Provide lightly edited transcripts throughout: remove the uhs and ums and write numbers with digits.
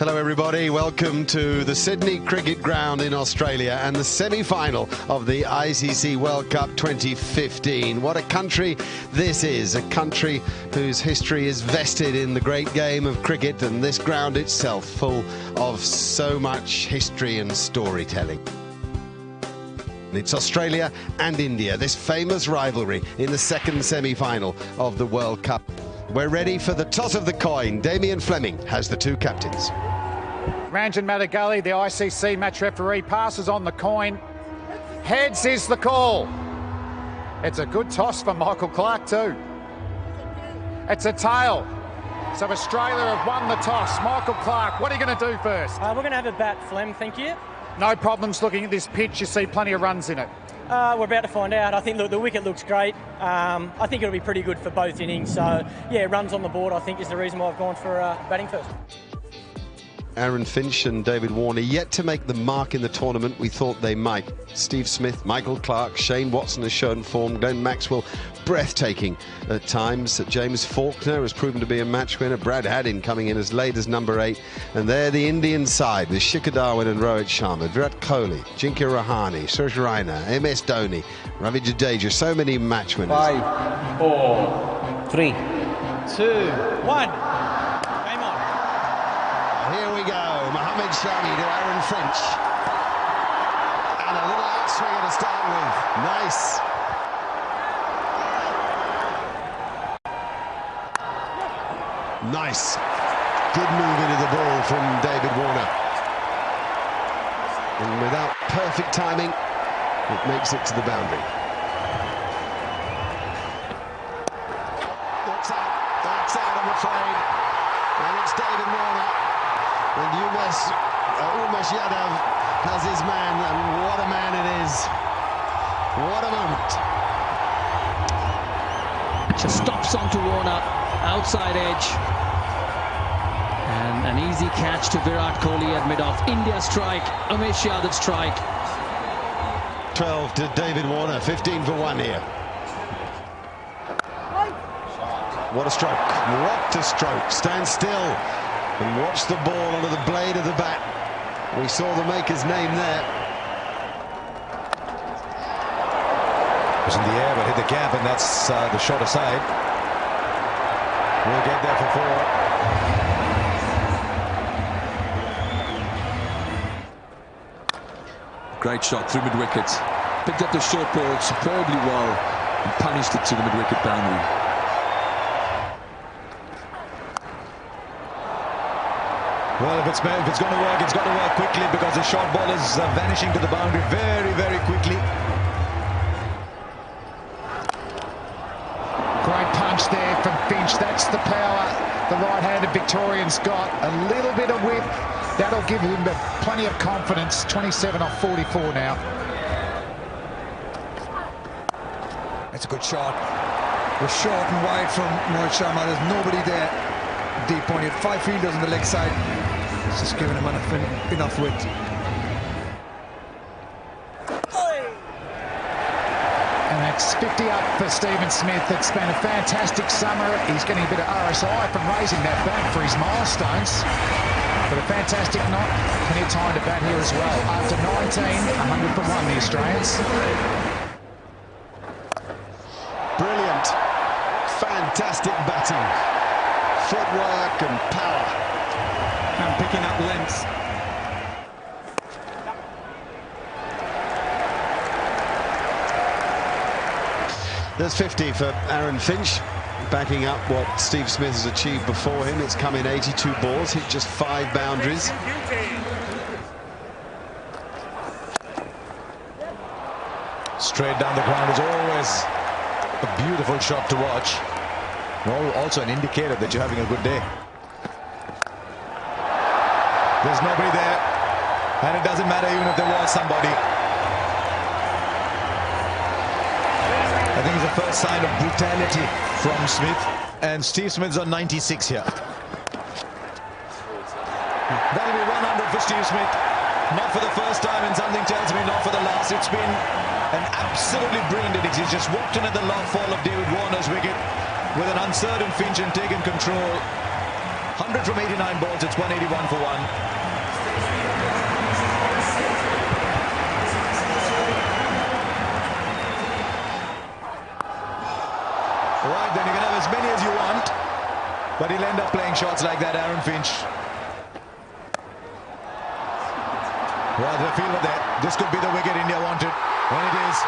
Hello everybody, welcome to the Sydney Cricket Ground in Australia and the semi-final of the ICC World Cup 2015. What a country this is, a country whose history is vested in the great game of cricket, and this ground itself full of so much history and storytelling. It's Australia and India, this famous rivalry in the second semi-final of the World Cup. We're ready for the toss of the coin. Damien Fleming has the two captains. Ranjan Madagali, the ICC match referee, passes on the coin. Heads is the call. It's a good toss for Michael Clarke too. It's a tail. So Australia have won the toss. Michael Clarke, what are you going to do first? We're going to have a bat, Flem, thank you. No problems looking at this pitch. You see plenty of runs in it. We're about to find out. I think the wicket looks great. I think it'll be pretty good for both innings. So, yeah, runs on the board, I think, is the reason why I've gone for batting first. Aaron Finch and David Warner yet to make the mark in the tournament we thought they might. Steve Smith, Michael Clarke, Shane Watson has shown form, Glenn Maxwell breathtaking at times. James Faulkner has proven to be a match winner. Brad Haddin coming in as late as number 8. And there the Indian side with Shikhar Dhawan and Rohit Sharma, Virat Kohli, Ajinkya Rahane, Suresh Raina, MS Dhoni, Ravi Jadeja, so many match winners. 5, 4, 3, 2, 1. Here we go, Mohammad Shami to Aaron Finch. And a little outswinger to start with. Nice. Nice. Good move into the ball from David Warner. And without perfect timing, it makes it to the boundary. That's out, I'm afraid. And it's David Warner. And Umesh Yadav has his man, and what a man it is. What a moment. Just stops onto Warner, outside edge. And an easy catch to Virat Kohli at mid-off. India strike, Umesh Yadav strike. 12 to David Warner, 15 for 1 here. What a stroke, what a stroke. Stand still and watch the ball onto the blade of the bat. We saw the maker's name there. It was in the air but hit the gap, and that's the shot aside. We'll get there for 4. Great shot through mid-wickets. Picked up the short ball superbly well and punished it to the mid-wicket boundary. Well, if it's going to work, it's got to work quickly, because the short ball is vanishing to the boundary very, very quickly. Great punch there from Finch. That's the power the right-handed Victorian's got. A little bit of width. That'll give him plenty of confidence. 27 off 44 now. That's a good shot. We're short and wide from Rohit Sharma. There's nobody there. Deep point. He had 5 fielders on the leg side. It's just giving him enough width. And that's 50 up for Stephen Smith. It's been a fantastic summer. He's getting a bit of RSI from raising that bat for his milestones. But a fantastic knock. Plenty of time to bat here as well. After 19, 100 for 1, the Australians. Brilliant, fantastic batting. Footwork and power. And picking up length. There's 50 for Aaron Finch, backing up what Steve Smith has achieved before him. It's come in 82 balls, hit just 5 boundaries. Straight down the ground is always a beautiful shot to watch. Also an indicator that you're having a good day. There's nobody there, and it doesn't matter even if there was somebody. I think it's the first sign of brutality from Smith, and Steve Smith's on 96 here. That'll be 100 for Steve Smith. Not for the first time, and something tells me not for the last. It's been an absolutely brilliant innings. He's just walked in at the long fall of David Warner's wicket with an uncertain Finch and taken control. 100 from 89 balls. It's 181 for 1. Right, then you can have as many as you want, but he'll end up playing shots like that, Aaron Finch. Well, the fielder there. This could be the wicket India wanted, and it is.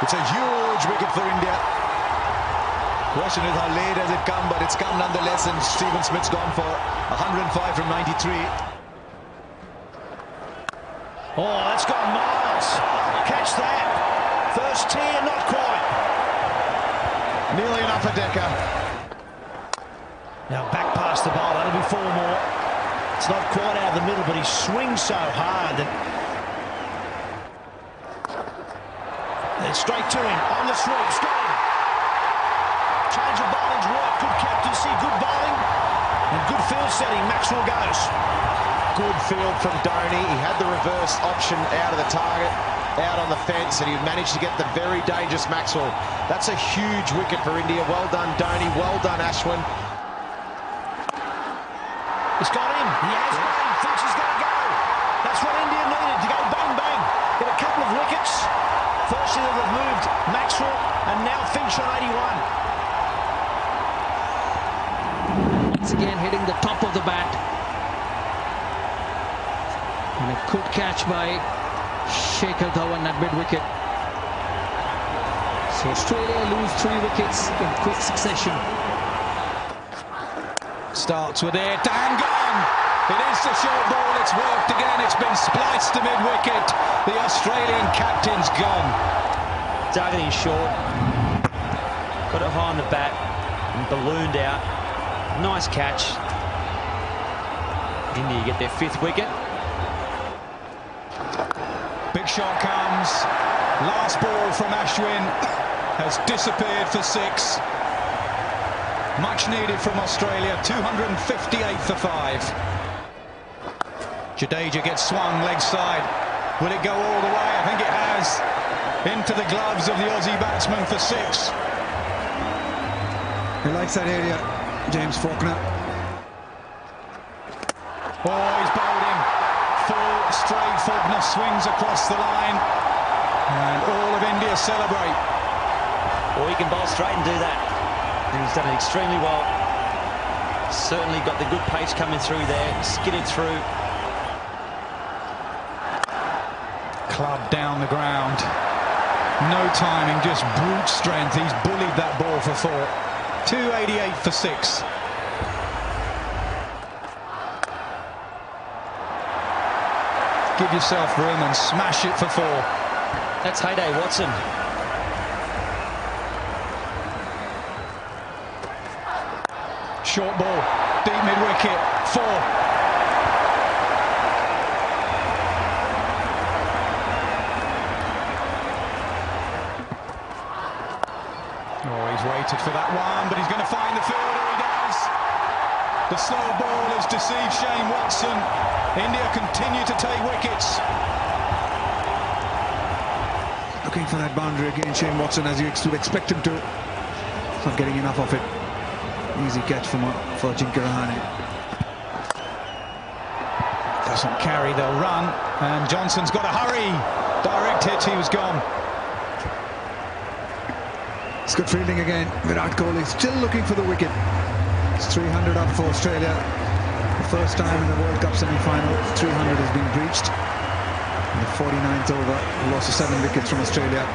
It's a huge wicket for India. Question is how late has it come, but it's come nonetheless, and Stephen Smith's gone for 105 from 93. Oh, that's gone miles. Catch that. First tier, not quite. Nearly an upper decker. Now back past the bowl, that'll be 4 more. It's not quite out of the middle, but he swings so hard that... Then straight to him, on the sweep, got him. Change of bowling's work, good captaincy, good bowling, and good field setting. Maxwell goes. Good field from Dhoni. He had the reverse option out of the target, out on the fence, and he managed to get the very dangerous Maxwell. That's a huge wicket for India. Well done, Dhoni. Well done, Ashwin. He's got him. He has him. Finch is going to go. That's what India needed, to go bang, bang. Get a couple of wickets. Firstly, they've moved Maxwell, and now Finch on 81. Once again, hitting the top of the bat. And a good catch by Shikhar Dhawan at mid-wicket. So Australia lose 3 wickets in quick succession. Starts with it, and gone! It is the short ball, it's worked again, it's been spliced to mid-wicket. The Australian captain's gone. Targeting short, got it high on the bat, and ballooned out. Nice catch. India get their 5th wicket. Big shot comes. Last ball from Ashwin has disappeared for 6. Much needed from Australia, 258 for 5. Jadeja gets swung leg side. Will it go all the way? I think it has. Into the gloves of the Aussie batsman for 6. He likes that area, James Faulkner. Oh, he's bowled him. Full straight. Faulkner swings across the line. And all of India celebrate. Or he can bowl straight and do that. And he's done it extremely well. Certainly got the good pace coming through there. Skidded through. Club down the ground. No timing, just brute strength. He's bullied that ball for 4. 288 for 6. Give yourself room and smash it for 4. That's Heyday Watson. Short ball, deep mid-wicket, 4. Oh, he's waited for that one, but he's going to find the fielder. He does. The slow ball has deceived Shane Watson. India continue to take wickets. Looking for that boundary again, Shane Watson, as you would expect him to. Not getting enough of it. Easy catch for Ajinkya Rahane. Doesn't carry, they'll run. And Johnson's got to hurry. Direct hit, he was gone. It's good fielding again. Virat Kohli still looking for the wicket. It's 300 up for Australia. The first time in the World Cup semi-final, 300 has been breached. In the 49th over, loss of 7 wickets from Australia.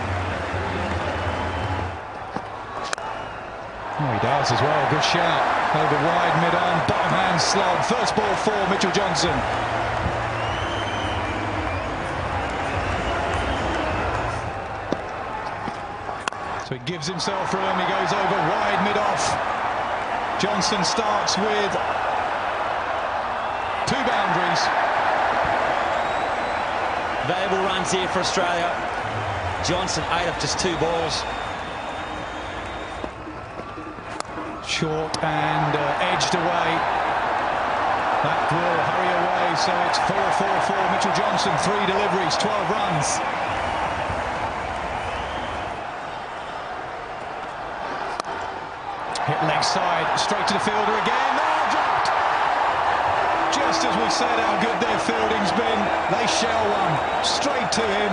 Oh, he does as well. Good shout. Over wide, mid-on, bottom hand slog. First ball for Mitchell Johnson. So he gives himself room. He goes over wide, mid-off. Johnson starts with 2 boundaries. Valuable runs here for Australia. Johnson 8 off just 2 balls. Short and edged away. That will hurry away, so it's 4-4-4. Mitchell Johnson, 3 deliveries, 12 runs. Hit leg side, straight to the fielder again. Oh, dropped! Just as we said how good their fielding's been, they shell one straight to him,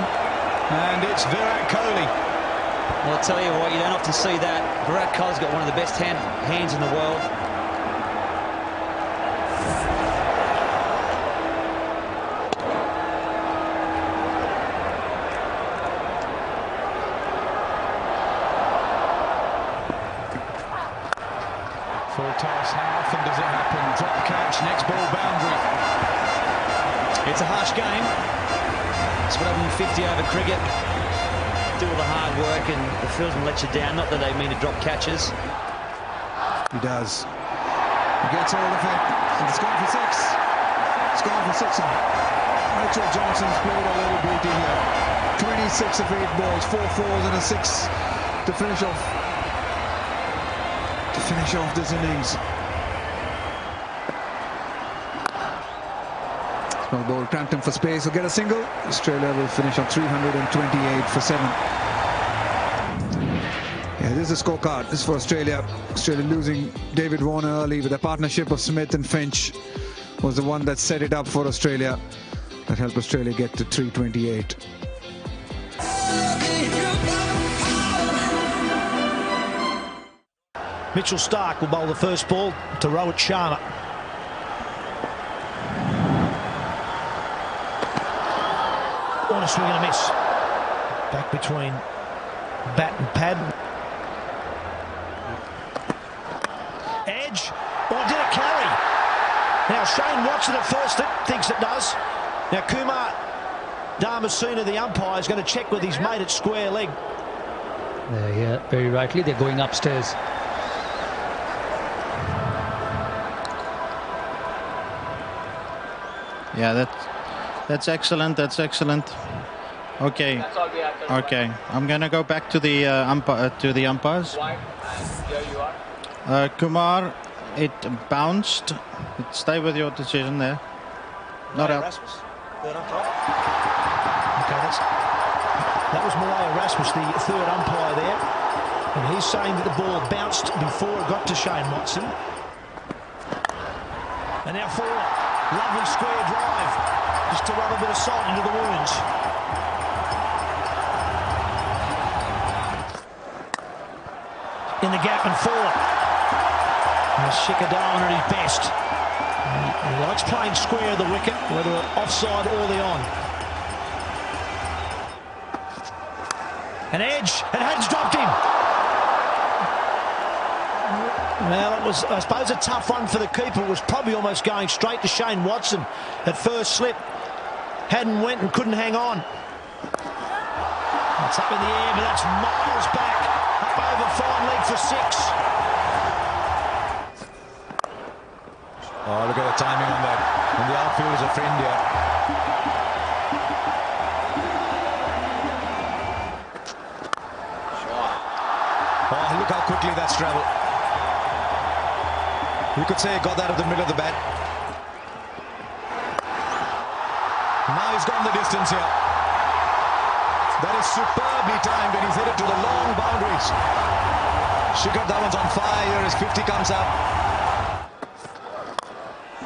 and it's Virat Kohli. Well, I'll tell you what, you don't often see that. Virat Kohli's got one of the best hands in the world. Full toss, how often does it happen? Drop catch, next ball boundary. It's a harsh game. It's what happened in 50 over cricket. Do all the hard work and the fieldsman let you down. Not that they mean to drop catches. He does. He gets hold of it. And it's gone for six. It's gone for six. Mitchell Johnson's played a little beauty here. 26 of 8 balls, 4 fours and a 6 to finish off. This innings. Small ball cramped him for space. He'll get a single. Australia will finish on 328 for 7. Yeah, this is a scorecard. This is for Australia. Australia losing David Warner early with a partnership of Smith and Finch was the one that set it up for Australia. That helped Australia get to 328. Mitchell Starc will bowl the first ball to Rohit Sharma. Warner swing and a miss. Back between bat and pad. Edge. Or did it carry? Now Shane Watson at first thinks it does. Now Kumar Dharmasena, the umpire, is going to check with his mate at square leg. Yeah, very rightly. They're going upstairs. Yeah, that's excellent. That's excellent. Okay. Okay. I'm gonna go back to the umpires. Kumar, it bounced. Stay with your decision there. Not out. Okay, that was Malaya Rasmus, the third umpire there, and he's saying that the ball bounced before it got to Shane Watson. And now forward. Lovely square drive, just to rub a bit of salt into the wounds. In the gap and forward. Shikhar Dhawan at his best. He likes playing square of the wicket, whether offside or the on. An edge, and Had's dropped him. Well, it was, I suppose, a tough one for the keeper. It was probably almost going straight to Shane Watson at first slip. Hadden went and couldn't hang on. It's up in the air, but that's miles back. Up over fine leg for 6. Oh, look at the timing on that. And the outfielders are for India. Oh, look how quickly that's travelled. You could say he got that at the middle of the bat. Now he's gone the distance here. That is superbly timed, and he's hit it to the long boundaries. Shikhar Dhawan's on fire here as 50 comes up.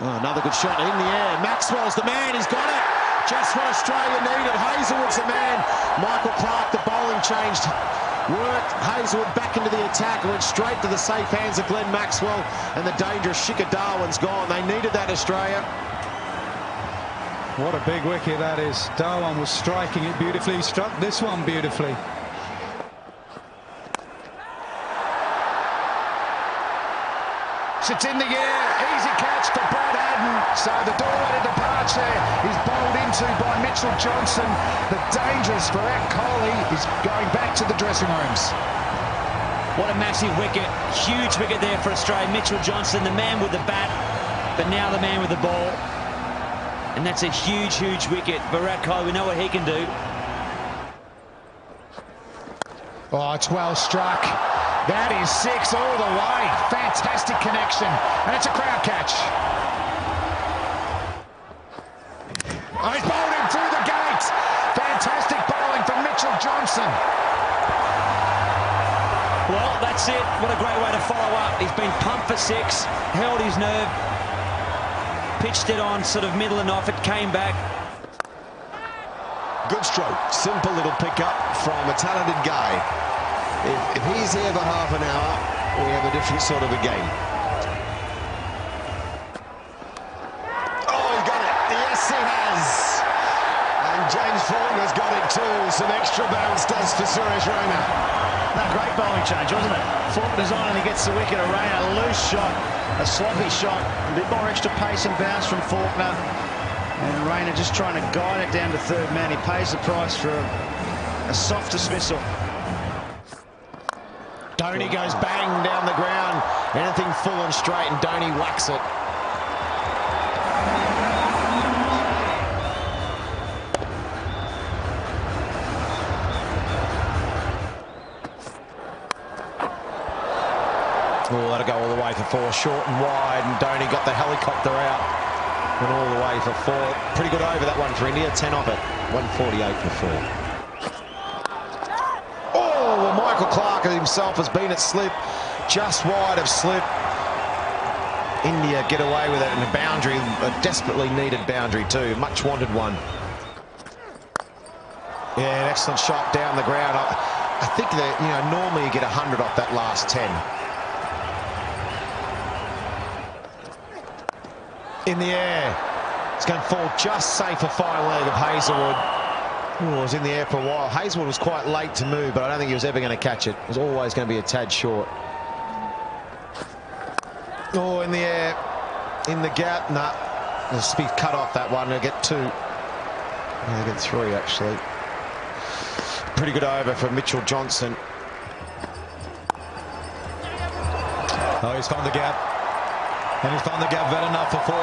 Oh, another good shot in the air. Maxwell's the man. He's got it. Just what Australia needed. Hazelwood's the man. Michael Clark, the bowling changed. Worked Hazelwood back into the attack, went straight to the safe hands of Glenn Maxwell, and the dangerous Shikhar Dhawan's gone. They needed that, Australia. What a big wicket that is. Dhawan was striking it beautifully. He struck this one beautifully. It's in the air. Easy catch for Brad Haddin. So the doorway to departure is bowled into by Mitchell Johnson. The dangerous Virat Kohli is going back to the dressing rooms. What a massive wicket. Huge wicket there for Australia. Mitchell Johnson, the man with the bat, but now the man with the ball. And that's a huge, huge wicket. Virat Kohli, we know what he can do. Oh, it's well struck. That is 6 all the way. Fantastic connection. And it's a crowd catch. Oh, he's bowled him through the gates. Fantastic bowling from Mitchell Johnson. Well, that's it. What a great way to follow up. He's been pumped for 6, held his nerve, pitched it on sort of middle and off. It came back. Good stroke. Simple little pickup from a talented guy. If he's here for half an hour, we have a different sort of a game. Oh, he's got it. Yes, he has. And James Faulkner's got it too. Some extra bounce does for Suresh Raina. No, great bowling change, wasn't it? Faulkner's on and he gets the wicket. A Raina, loose shot, a sloppy shot, a bit more extra pace and bounce from Faulkner. And Raina just trying to guide it down to third man. He pays the price for a soft dismissal. Dhoni goes bang down the ground. Anything full and straight, and Dhoni whacks it. Oh, that'll go all the way for 4, short and wide, and Dhoni got the helicopter out. Went all the way for 4. Pretty good over that one for India. 10 off it. 148 for 4. Oh, well, Michael Clarke himself has been at slip, just wide of slip. India get away with it, and a boundary, a desperately needed boundary too. Much wanted one. Yeah, an excellent shot down the ground. I think that, you know, normally you get 100 off that last 10. In the air. It's going to fall just safe for fine leg of Hazlewood. Oh, it was in the air for a while. Hazlewood was quite late to move, but I don't think he was ever going to catch it. It was always going to be a tad short. Oh, in the air. In the gap. Nah. There's speed cut off that one. They'll get 2. They'll get 3, actually. Pretty good over for Mitchell Johnson. Oh, he's found the gap. And he found the gap well enough for 4.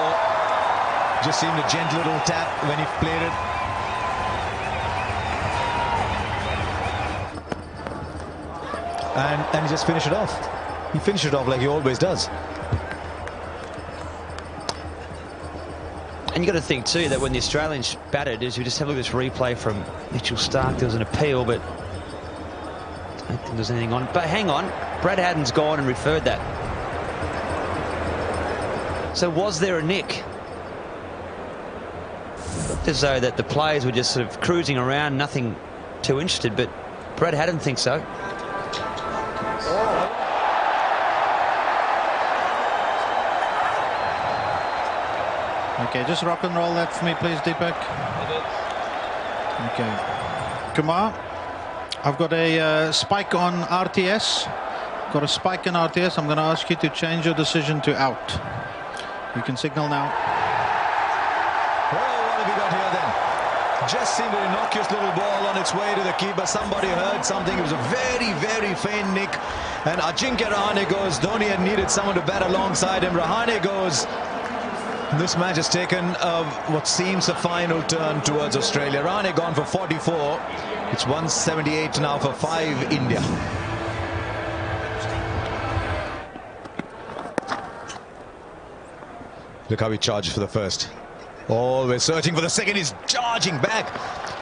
Just seemed a gentle little tap when he played it. And he just finished it off. He finished it off like he always does. And you got to think too that when the Australians batted, as we just have a look at this replay from Mitchell Starc, there was an appeal, but I don't think there's anything on. But hang on, Brad Haddin's gone and referred that. So was there a nick? As though that the players were just sort of cruising around, nothing too interested, but Brad Haddin thinks so. Okay, just rock and roll that for me, please, Deepak. Okay. Kumar, I've got a spike on RTS. Got a spike in RTS. I'm going to ask you to change your decision to out. You can signal now. Well, what have we got here then? Just seemed an innocuous little ball on its way to the keeper. Somebody heard something. It was a very, very faint nick. And Ajinkya Rahane goes. Dhoni had needed someone to bat alongside him. Rahane goes. This match has taken what seems a final turn towards Australia. Rahane gone for 44. It's 178 now for 5 India. Look how he charges for the first. Always searching for the second. He's charging back.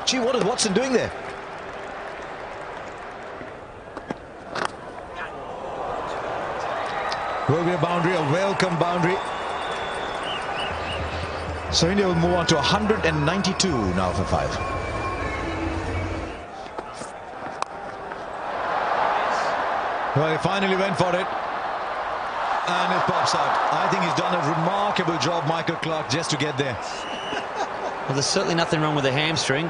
Gee, what is Watson doing there? Will be a boundary, a welcome boundary. So India will move on to 192 now for 5. Well, he finally went for it. And it pops out. I think he's done a remarkable job, Michael Clarke, just to get there. Well, there's certainly nothing wrong with the hamstring.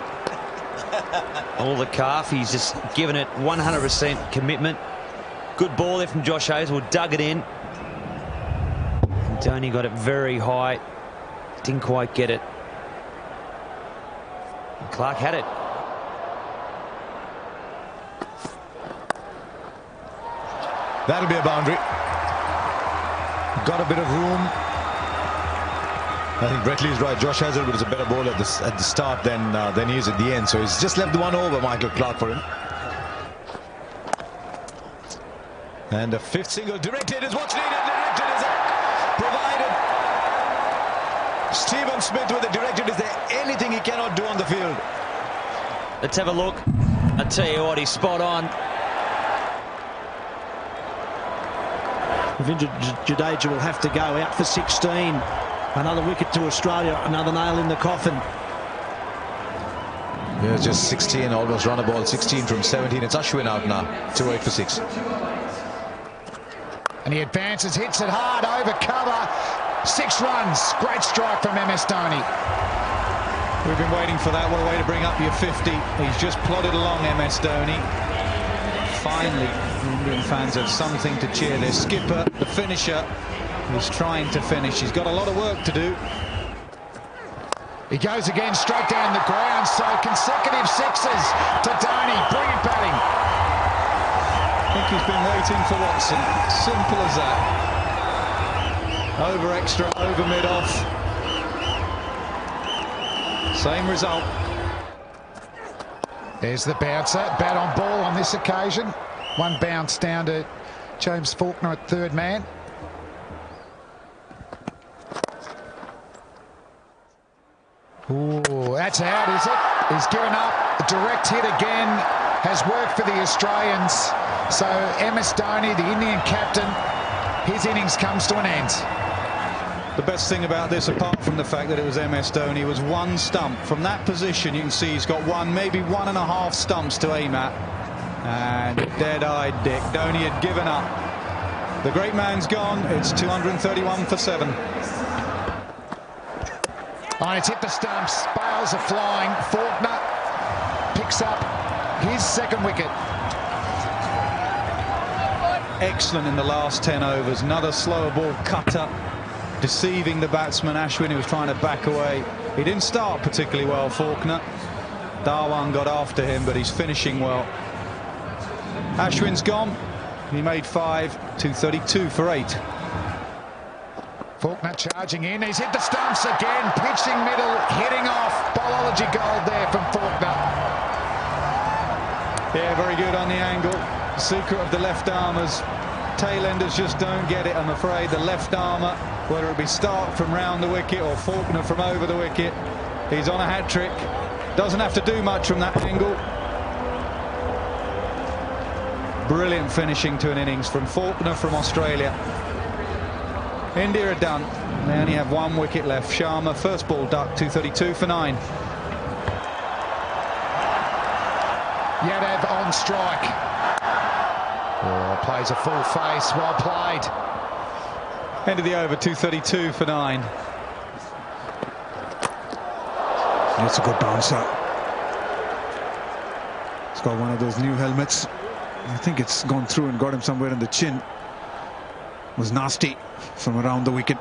Or the calf. He's just given it 100% commitment. Good ball there from Josh Hazlewood. Dug it in. And Dhoni got it very high. Didn't quite get it. And Clarke had it. That'll be a boundary. Got a bit of room. I think Bretley is right. Josh Hazlewood was a better bowler at the start than he is at the end. So he's just left the one over, Michael Clarke, for him. And the 5th single directed is what's needed. Directed is provided. Stephen Smith with the directed. Is there anything he cannot do on the field? Let's have a look. I tell you what, he's spot on. Ravindra Jadeja will have to go out for 16. Another wicket to Australia, another nail in the coffin. Yeah, just 16, almost run a ball, 16 from 17. It's Ashwin out now, 2-8 for 6. And he advances, hits it hard, over cover. 6 runs, great strike from MS Dhoni. We've been waiting for that. What a way to bring up your 50. He's just plodded along, MS Dhoni. Finally, Indian fans have something to cheer. Their skipper, the finisher, is trying to finish. He's got a lot of work to do. He goes again, straight down the ground. So consecutive sixes to Dhoni. Brilliant batting. I think he's been waiting for Watson. Simple as that. Over extra, over mid-off. Same result. There's the bouncer. Bat on ball on this occasion. One bounce down to James Faulkner at third man. Ooh, that's out, is it? He's given up. A direct hit again has worked for the Australians. So MS Dhoni, the Indian captain, his innings comes to an end. The best thing about this, apart from the fact that it was MS Dhoni, was one stump. From that position, you can see he's got one, maybe 1.5 stumps to aim at. And dead-eyed Dick. Dhoni had given up. The great man's gone. It's 231 for 7. Oh, it's hit the stumps. Bales are flying. Faulkner picks up his second wicket. Excellent in the last 10 overs. Another slower ball cutter, deceiving the batsman Ashwin, who was trying to back away. He didn't start particularly well, Faulkner. Dhawan got after him, but he's finishing well. Ashwin's gone. He made 5, 232 for 8. Faulkner charging in. He's hit the stumps again. Pitching middle, hitting off. Bowlology gold there from Faulkner. Yeah, very good on the angle. The secret of the left armers. Tailenders just don't get it, I'm afraid. The left armour, whether it be Stark from round the wicket or Faulkner from over the wicket, he's on a hat-trick. Doesn't have to do much from that angle. Brilliant finishing to an innings from Faulkner from Australia. India are done. They only have 1 wicket left. Sharma, first ball duck, 232 for 9. Yadav on strike. Oh, plays a full face. Well played. End of the over, 232 for 9. That's a good bouncer. He's got one of those new helmets. I think it's gone through and got him somewhere in the chin. It was nasty from around the wicket.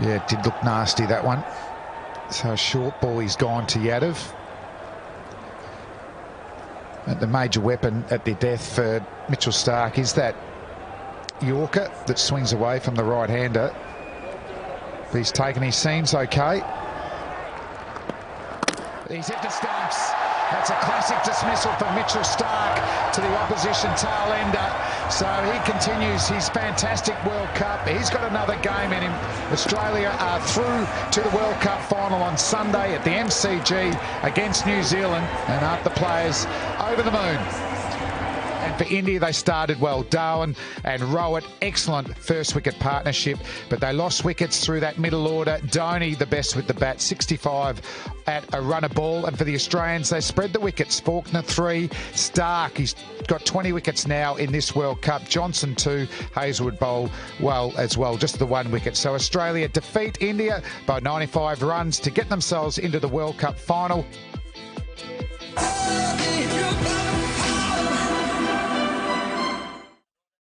Yeah, it did look nasty, that one. So short ball, he's gone to Yadav. And the major weapon at their death for Mitchell Stark is that Yorker that swings away from the right-hander. But he's taken his seams okay. He's hit the stumps. That's a classic dismissal from Mitchell Stark to the opposition tail ender. So he continues his fantastic World Cup. He's got another game in him. Australia are through to the World Cup final on Sunday at the MCG against New Zealand, and aren't the players over the moon? And for India, they started well. Dhawan and Rowett, excellent first wicket partnership, but they lost wickets through that middle order. Dhoni, the best with the bat, 65 at a run a ball. And for the Australians, they spread the wickets. Faulkner 3, Stark, he's got 20 wickets now in this World Cup. Johnson 2, Hazelwood bowl well as well, just the 1 wicket. So Australia defeat India by 95 runs to get themselves into the World Cup final.